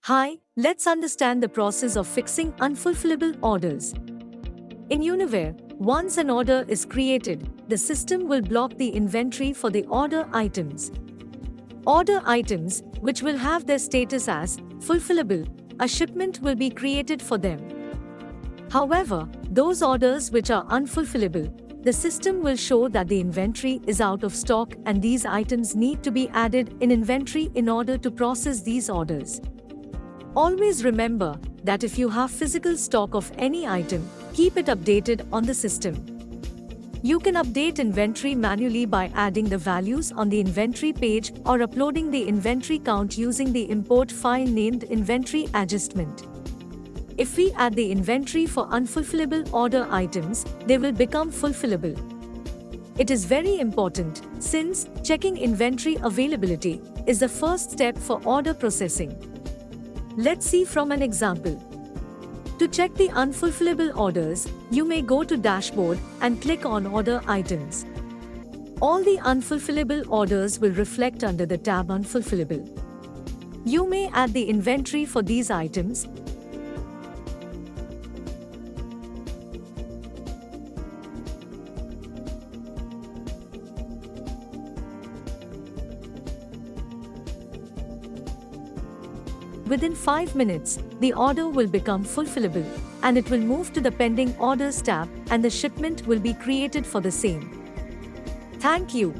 Hi, let's understand the process of fixing unfulfillable orders. In Uniware, once an order is created, the system will block the inventory for the order items. Order items, which will have their status as fulfillable, a shipment will be created for them. However, those orders which are unfulfillable, the system will show that the inventory is out of stock and these items need to be added in inventory in order to process these orders. Always remember that if you have physical stock of any item, keep it updated on the system. You can update inventory manually by adding the values on the inventory page or uploading the inventory count using the import file named inventory adjustment. If we add the inventory for unfulfillable order items, they will become fulfillable. It is very important since checking inventory availability is the first step for order processing. Let's see from an example. To check the unfulfillable orders, you may go to Dashboard and click on Order Items. All the unfulfillable orders will reflect under the tab Unfulfillable. You may add the inventory for these items. Within 5 minutes, the order will become fulfillable, and it will move to the Pending Orders tab, and the shipment will be created for the same. Thank you.